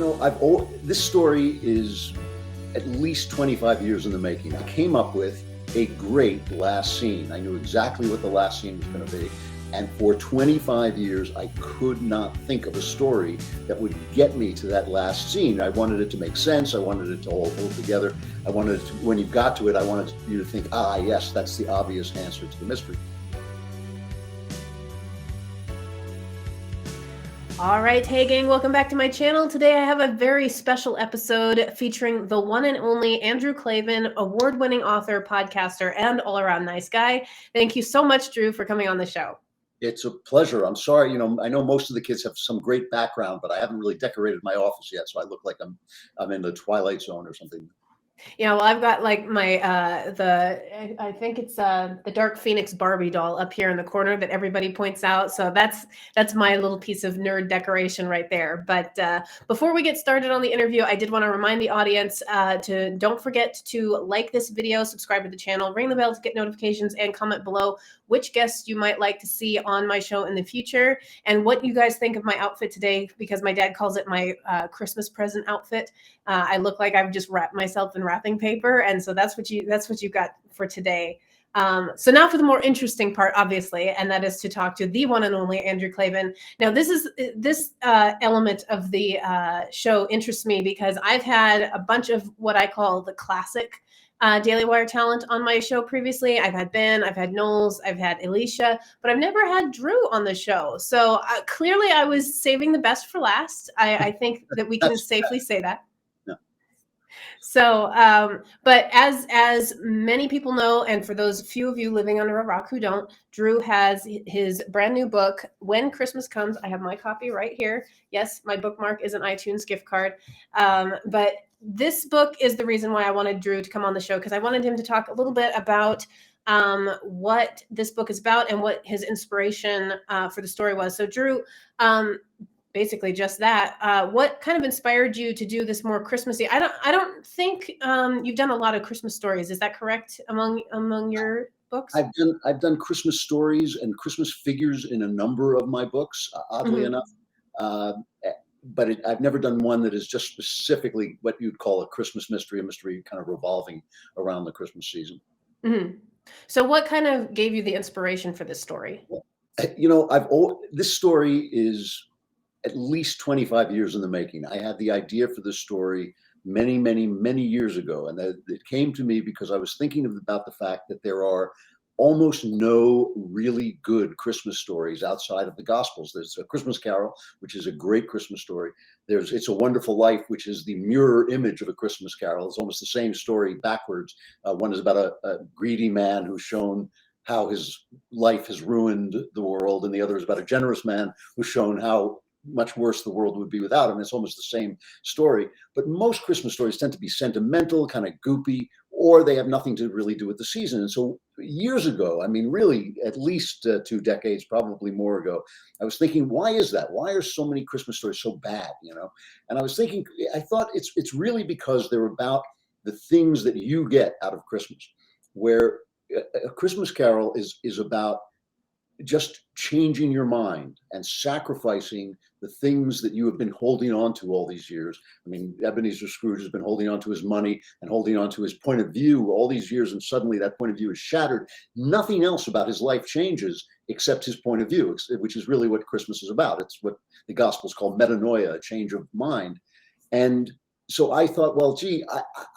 This story is at least 25 years in the making. I came up with a great last scene. I knew exactly what the last scene was going to be. And for 25 years, I could not think of a story that would get me to that last scene. I wanted it to make sense. I wanted it to all hold together. I wanted it to, when you got to it, I wanted you to think, yes, that's the obvious answer to the mystery. All right, hey gang, welcome back to my channel. Today I have a very special episode featuring the one and only Andrew Klavan, award-winning author, podcaster, and all-around nice guy. Thank you so much, Drew, for coming on the show. It's a pleasure. I'm sorry, I know most of the kids have some great background, but I haven't really decorated my office yet, so I look like I'm in the Twilight Zone or something. Yeah, well, I've got like my I think it's the Dark Phoenix Barbie doll up here in the corner that everybody points out. So that's my little piece of nerd decoration right there. But before we get started on the interview, I did want to remind the audience to don't forget to like this video, subscribe to the channel, ring the bell to get notifications, and comment below which guests you might like to see on my show in the future and what you guys think of my outfit today, because my dad calls it my Christmas present outfit. I look like I've just wrapped myself in wrapping paper, and so that's what you got for today. So now for the more interesting part, obviously, and that is to talk to the one and only Andrew Klavan. Now, this element of the show interests me because I've had a bunch of what I call the classic Daily Wire talent on my show previously. I've had Ben, I've had Knowles, I've had Alicia, but I've never had Drew on the show. So clearly I was saving the best for last. I think that we can safely say that. So, but as many people know, and for those few of you living under a rock who don't, Drew has his brand new book, When Christmas Comes. I have my copy right here. Yes, my bookmark is an iTunes gift card. But this book is the reason why I wanted Drew to come on the show, because I wanted him to talk a little bit about what this book is about and what his inspiration for the story was. So, Drew, basically just that. What kind of inspired you to do this more Christmassy? I don't think you've done a lot of Christmas stories. Is that correct among your books? I've done Christmas stories and Christmas figures in a number of my books, oddly enough. But I've never done one that is just specifically what you'd call a Christmas mystery, a mystery kind of revolving around the Christmas season. So what kind of gave you the inspiration for this story? This story is at least 25 years in the making. I had the idea for this story many, many, many years ago. And it came to me because I was thinking about the fact that there are almost no really good Christmas stories outside of the Gospels. There's A Christmas Carol, which is a great Christmas story. There's It's a Wonderful Life, which is the mirror image of A Christmas Carol. It's almost the same story backwards. One is about a greedy man who's shown how his life has ruined the world, and the other is about a generous man who's shown how much worse the world would be without him. It's almost the same story. But most Christmas stories tend to be sentimental, kind of goopy, or they have nothing to really do with the season. And so years ago, I mean, really at least 2 decades, probably more ago, I was thinking, why is that? Why are so many Christmas stories so bad, And I thought it's really because they're about the things that you get out of Christmas, where A Christmas Carol is about just changing your mind and sacrificing the things that you have been holding on to all these years. I mean, Ebenezer Scrooge has been holding on to his money and holding on to his point of view all these years, and suddenly that point of view is shattered. Nothing else about his life changes except his point of view, which is really what Christmas is about. It's what the Gospels call metanoia, a change of mind. And so I thought, well, gee,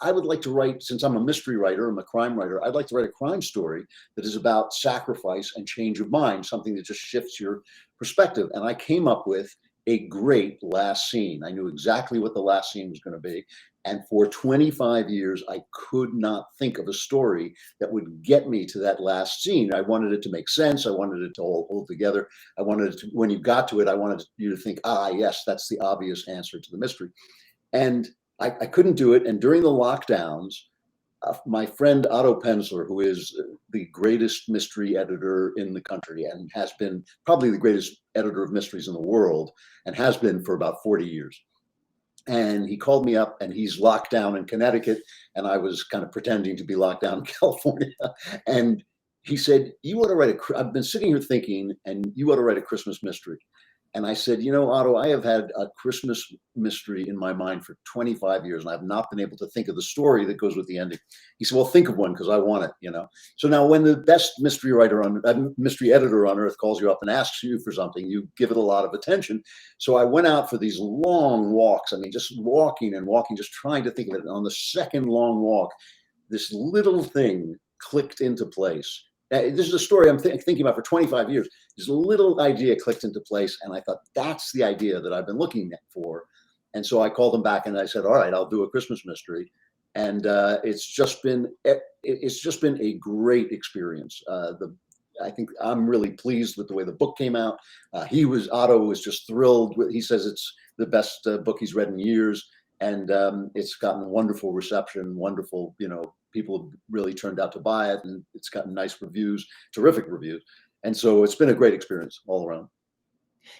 I would like to write, since I'm a mystery writer, I'm a crime writer, I'd like to write a crime story that is about sacrifice and change of mind, something that just shifts your perspective. And I came up with a great last scene. I knew exactly what the last scene was going to be. And for 25 years, I could not think of a story that would get me to that last scene. I wanted it to make sense. I wanted it to all hold together. I wanted it to, when you got to it, I wanted you to think, yes, that's the obvious answer to the mystery. And I couldn't do it. And during the lockdowns, my friend Otto Penzler, who is the greatest mystery editor in the country and has been probably the greatest editor of mysteries in the world, and has been for about 40 years. And he called me up, and he's locked down in Connecticut, and I was kind of pretending to be locked down in California. And he said, "You ought to write I've been sitting here thinking, and you ought to write a Christmas mystery." And I said, you know, Otto, I have had a Christmas mystery in my mind for 25 years, and I've not been able to think of the story that goes with the ending. He said, well, think of one because I want it, you know. So now when the best mystery mystery editor on earth calls you up and asks you for something, you give it a lot of attention. So I went out for these long walks. I mean, just walking and walking, just trying to think of it. And on the second long walk, this little thing clicked into place. This is a story I'm thinking about for 25 years. This little idea clicked into place, and I thought that's the idea that I've been looking for. And so I called them back and I said, "All right, I'll do a Christmas mystery." And it's just been a great experience. I think I'm really pleased with the way the book came out. Otto was just thrilled. He says it's the best book he's read in years, and it's gotten wonderful reception. Wonderful, you know, people have really turned out to buy it, and it's gotten nice reviews, terrific reviews. And so it's been a great experience all around.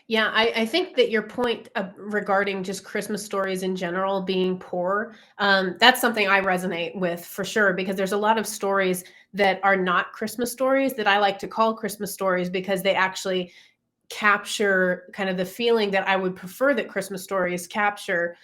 Yeah, I think that your point regarding just Christmas stories in general being poor, that's something I resonate with for sure, because there's a lot of stories that are not Christmas stories that I like to call Christmas stories because they actually capture kind of the feeling that I would prefer that Christmas stories capture.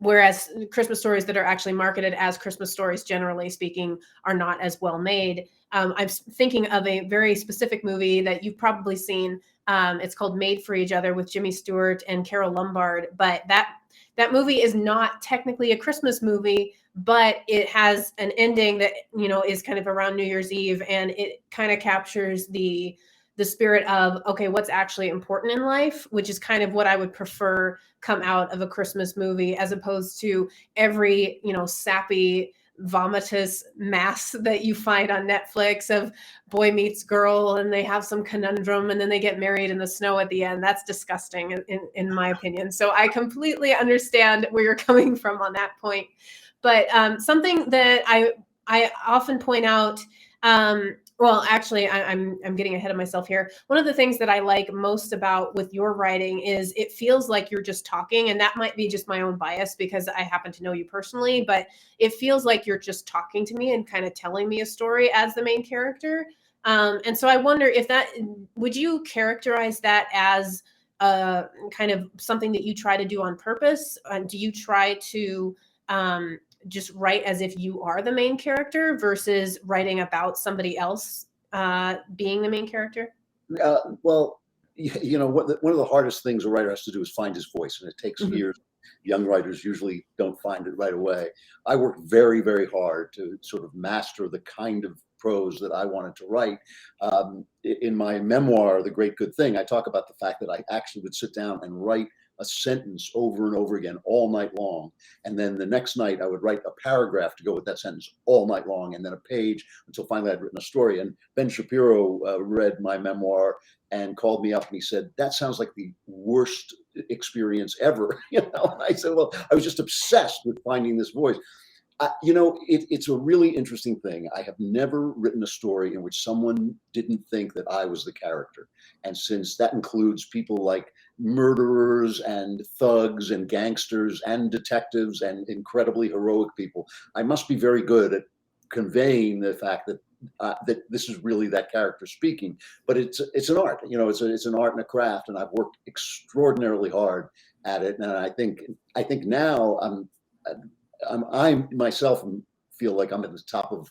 Whereas Christmas stories that are actually marketed as Christmas stories, generally speaking, are not as well made. I'm thinking of a very specific movie that you've probably seen. It's called Made for Each Other with Jimmy Stewart and Carol Lombard. But that movie is not technically a Christmas movie, but it has an ending that, you know, is kind of around New Year's Eve, and it kind of captures the spirit of, okay, what's actually important in life, which is kind of what I would prefer come out of a Christmas movie, as opposed to every, you know, sappy, vomitous mass that you find on Netflix of boy meets girl and they have some conundrum and then they get married in the snow at the end. That's disgusting in my opinion. So I completely understand where you're coming from on that point. But something that I often point out, well, actually, I'm getting ahead of myself here. One of the things that I like most about with your writing is it feels like you're just talking, and that might be just my own bias because I happen to know you personally, but it feels like you're just talking to me and kind of telling me a story as the main character. And so I wonder if would you characterize that as kind of something that you try to do on purpose? Do you try to just write as if you are the main character versus writing about somebody else being the main character? Well, you know, one of the hardest things a writer has to do is find his voice, and it takes Mhm. years. Young writers usually don't find it right away. I worked very, very hard to sort of master the kind of prose that I wanted to write. In my memoir, The Great Good Thing, I talk about the fact that I actually would sit down and write a sentence over and over again all night long. And then the next night, I would write a paragraph to go with that sentence all night long, and then a page until finally I'd written a story. And Ben Shapiro read my memoir and called me up and he said, "That sounds like the worst experience ever." You know, and I said, "Well, I was just obsessed with finding this voice." You know, it's a really interesting thing. I have never written a story in which someone didn't think that I was the character. And since that includes people like murderers and thugs and gangsters and detectives and incredibly heroic people, I must be very good at conveying the fact that this is really that character speaking. But it's an art, you know, it's an art and a craft, and I've worked extraordinarily hard at it. And I think now I myself feel like I'm at the top of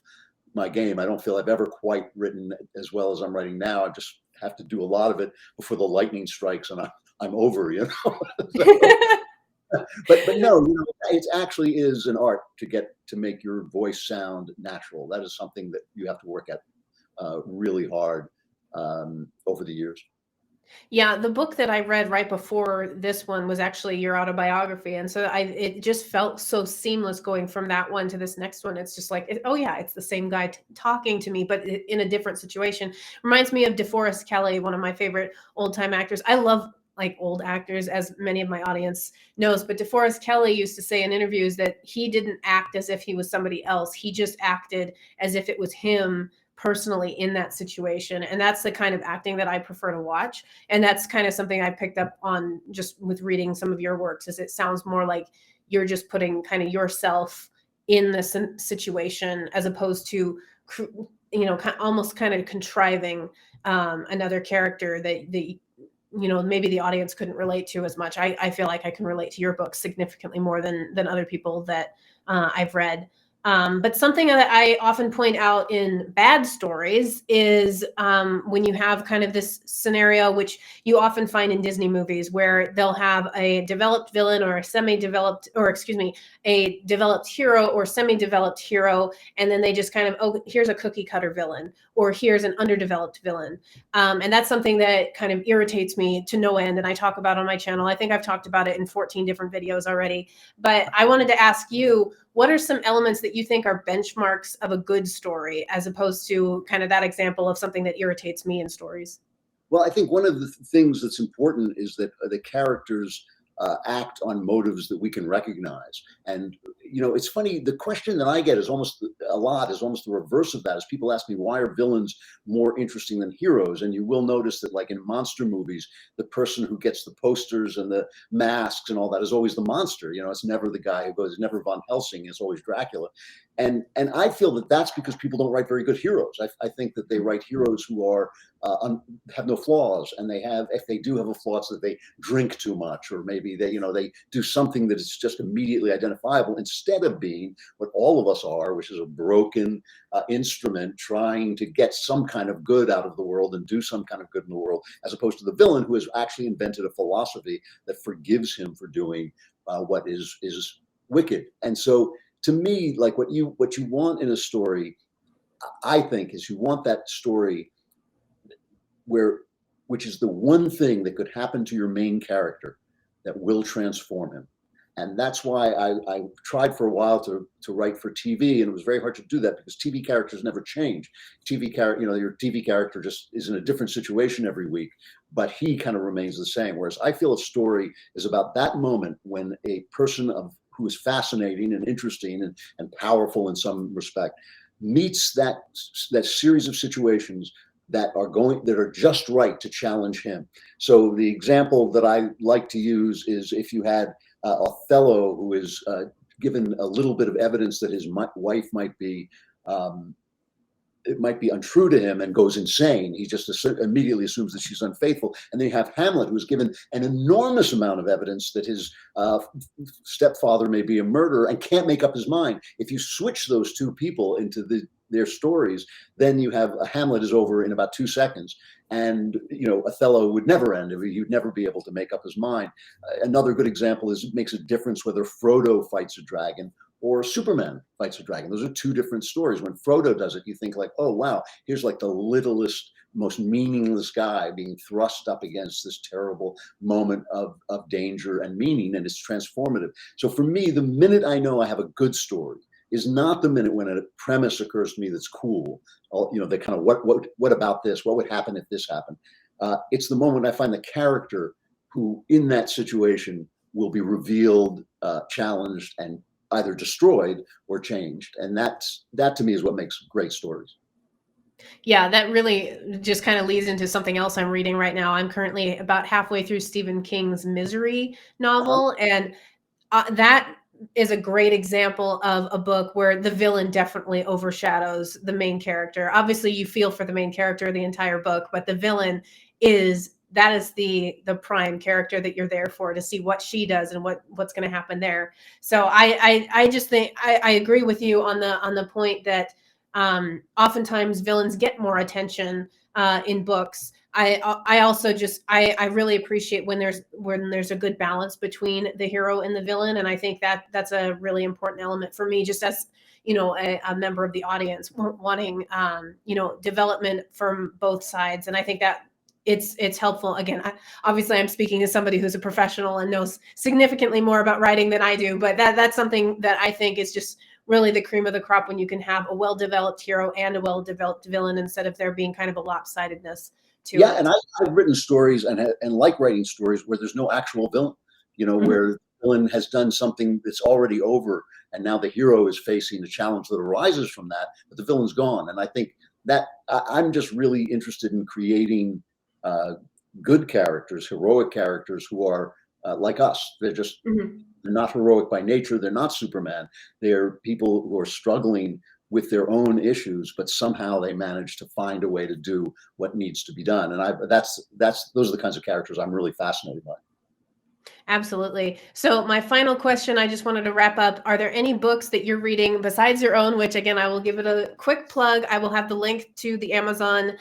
my game. I don't feel I've ever quite written as well as I'm writing now. I just have to do a lot of it before the lightning strikes and I'm over, you know. But no, you know, it actually is an art to make your voice sound natural. That is something that you have to work at really hard over the years. Yeah, the book that I read right before this one was actually your autobiography, and so it just felt so seamless going from that one to this next one. It's just like, oh yeah, it's the same guy talking to me, but in a different situation. Reminds me of DeForest Kelley, one of my favorite old time actors. I love like old actors, as many of my audience knows, but DeForest Kelley used to say in interviews that he didn't act as if he was somebody else. He just acted as if it was him personally in that situation, and that's the kind of acting that I prefer to watch. And that's kind of something I picked up on just with reading some of your works, is it sounds more like you're just putting kind of yourself in this situation as opposed to, you know, almost kind of contriving another character that maybe the audience couldn't relate to as much. I feel like I can relate to your book significantly more than other people that I've read. But something that I often point out in bad stories is when you have kind of this scenario, which you often find in Disney movies, where they'll have a developed villain or a semi-developed, or excuse me, a developed hero or semi-developed hero, and then they just kind of, oh, here's a cookie cutter villain, or here's an underdeveloped villain. And that's something that kind of irritates me to no end, and I talk about on my channel. I think I've talked about it in 14 different videos already. But I wanted to ask you, what are some elements that you think are benchmarks of a good story, as opposed to kind of that example of something that irritates me in stories? Well, I think one of the things that's important is that the characters act on motives that we can recognize. And it's funny. The question that I get is almost the reverse of that. Is people ask me, why are villains more interesting than heroes? And you will notice that, like in monster movies, the person who gets the posters and the masks and all that is always the monster. It's never the guy who goes. It's never Von Helsing. It's always Dracula. And I feel that that's because people don't write very good heroes. I think that they write heroes who are have no flaws, and if they do have a flaw, it's that they drink too much, or maybe they do something that is just immediately identifiable, instead of being what all of us are, which is a broken instrument trying to get some kind of good out of the world and do some kind of good in the world, as opposed to the villain who has actually invented a philosophy that forgives him for doing what is wicked. And so, to me, like what you want in a story, I think, is you want that story which is the one thing that could happen to your main character that will transform him. And that's why I tried for a while to write for TV, and it was very hard to do that because TV characters never change. Your TV character just is in a different situation every week, but he kind of remains the same. Whereas I feel a story is about that moment when a person who is fascinating and interesting and powerful in some respect meets that series of situations that are just right to challenge him. So the example that I like to use is if you had Othello, who is given a little bit of evidence that his wife might be untrue to him and goes insane. He just immediately assumes that she's unfaithful. And then you have Hamlet, who's given an enormous amount of evidence that his stepfather may be a murderer and can't make up his mind. If you switch those two people into their stories, then you have Hamlet is over in about 2 seconds. And, Othello would never end. He'd never be able to make up his mind. Another good example is it makes a difference whether Frodo fights a dragon or Superman fights a dragon. Those are two different stories. When Frodo does it, you think like, oh, wow, here's like the littlest, most meaningless guy being thrust up against this terrible moment of danger and meaning, and it's transformative. So for me, the minute I know I have a good story is not the minute when a premise occurs to me that's cool. The kind of what about this? What would happen if this happened? It's the moment I find the character who, in that situation, will be revealed, challenged, and either destroyed or changed. And that to me is what makes great stories. Yeah, that really just kind of leads into something else I'm reading right now. I'm currently about halfway through Stephen King's Misery novel, and that is a great example of a book where the villain definitely overshadows the main character. Obviously, you feel for the main character the entire book, but the villain is the prime character that you're there for, to see what she does and what's going to happen there. So I just think I agree with you on the point that oftentimes villains get more attention in books. I also I really appreciate when there's a good balance between the hero and the villain, and I think that's a really important element for me, just as a member of the audience wanting development from both sides. And I think that it's helpful. Again, obviously I'm speaking as somebody who's a professional and knows significantly more about writing than I do, but that's something that I think is just really the cream of the crop, when you can have a well-developed hero and a well-developed villain, instead of there being kind of a lopsidedness to Yeah, it. and I've written stories and like writing stories where there's no actual villain, where the villain has done something that's already over, and now the hero is facing the challenge that arises from that, but the villain's gone. And I think that I'm just really interested in creating good characters, heroic characters who are like us. They're not heroic by nature. They're not Superman. They're people who are struggling with their own issues, but somehow they manage to find a way to do what needs to be done. And those are the kinds of characters I'm really fascinated by. Absolutely. So my final question, I just wanted to wrap up. Are there any books that you're reading besides your own, which again, I will give it a quick plug. I will have the link to the Amazon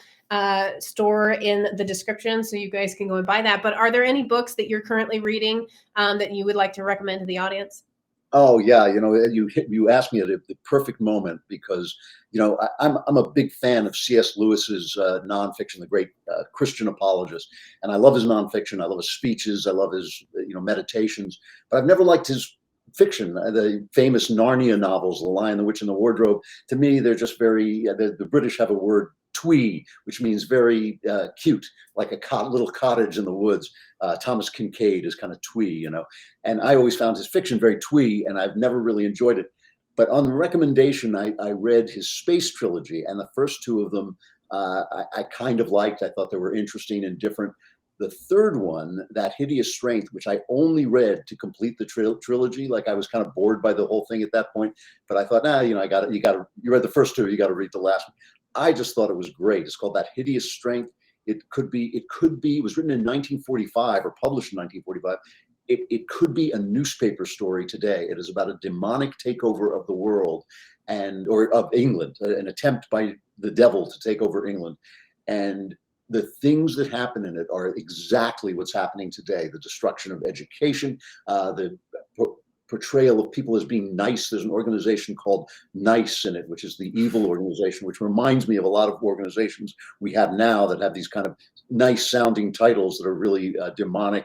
store in the description so you guys can go and buy that. But are there any books that you're currently reading that you would like to recommend to the audience? Oh yeah, you asked me at the perfect moment, because I'm a big fan of C.S. Lewis's nonfiction, the great Christian apologist, and I love his nonfiction. I love his speeches. I love his meditations, but I've never liked his fiction. The famous Narnia novels, The Lion, the Witch, and the Wardrobe. To me, they're just very. The British have a word, twee, which means very cute, like a little cottage in the woods. Thomas Kincaid is kind of twee, and I always found his fiction very twee, and I've never really enjoyed it. But on recommendation, I read his space trilogy, and the first two of them I kind of liked. I thought they were interesting and different. The third one, That Hideous Strength, which I only read to complete the trilogy, like I was kind of bored by the whole thing at that point. But I thought, you read the first two, you got to read the last one. I just thought it was great. It's called That Hideous Strength. It was written in 1945 or published in 1945. It could be a newspaper story today. It is about a demonic takeover of the world or of England, an attempt by the devil to take over England. And the things that happen in it are exactly what's happening today. The destruction of education, the portrayal of people as being nice. There's an organization called NICE in it, which is the evil organization, which reminds me of a lot of organizations we have now that have these kind of nice sounding titles that are really demonic.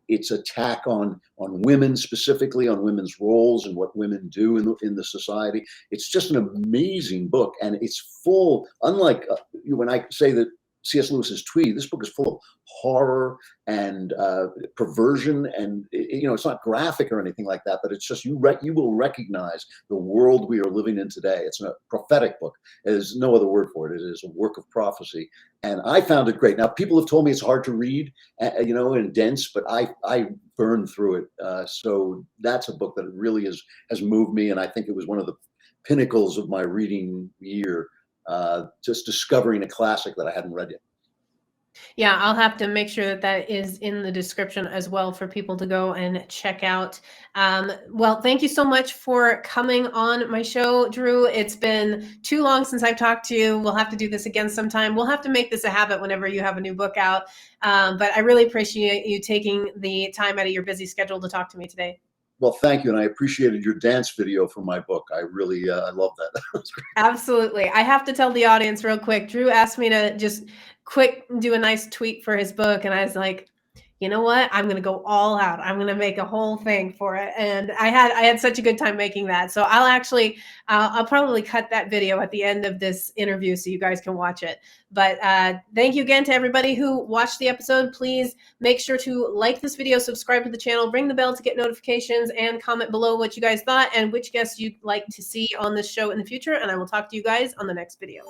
It's attack on women, specifically on women's roles and what women do in the society. It's just an amazing book, and it's full. Unlike when I say that C.S. Lewis is twee, this book is full of horror and perversion, and it's not graphic or anything like that, but it's just you will recognize the world we are living in today. It's a prophetic book. There's no other word for it. It is a work of prophecy, and I found it great. Now, people have told me it's hard to read, and dense, but I burned through it. So that's a book that really has moved me, and I think it was one of the pinnacles of my reading year. Just discovering a classic that I hadn't read yet. Yeah, I'll have to make sure that is in the description as well for people to go and check out. Well, thank you so much for coming on my show, Drew. It's been too long since I've talked to you. We'll have to do this again sometime. We'll have to make this a habit whenever you have a new book out. But I really appreciate you taking the time out of your busy schedule to talk to me today. Well, thank you. And I appreciated your dance video for my book. I really, I love that. Absolutely. I have to tell the audience real quick. Drew asked me to just do a nice tweet for his book. And I was like, you know what? I'm going to go all out. I'm going to make a whole thing for it. And I had such a good time making that. So I'll probably cut that video at the end of this interview so you guys can watch it. But thank you again to everybody who watched the episode. Please make sure to like this video, subscribe to the channel, ring the bell to get notifications, and comment below what you guys thought and which guests you'd like to see on this show in the future. And I will talk to you guys on the next video.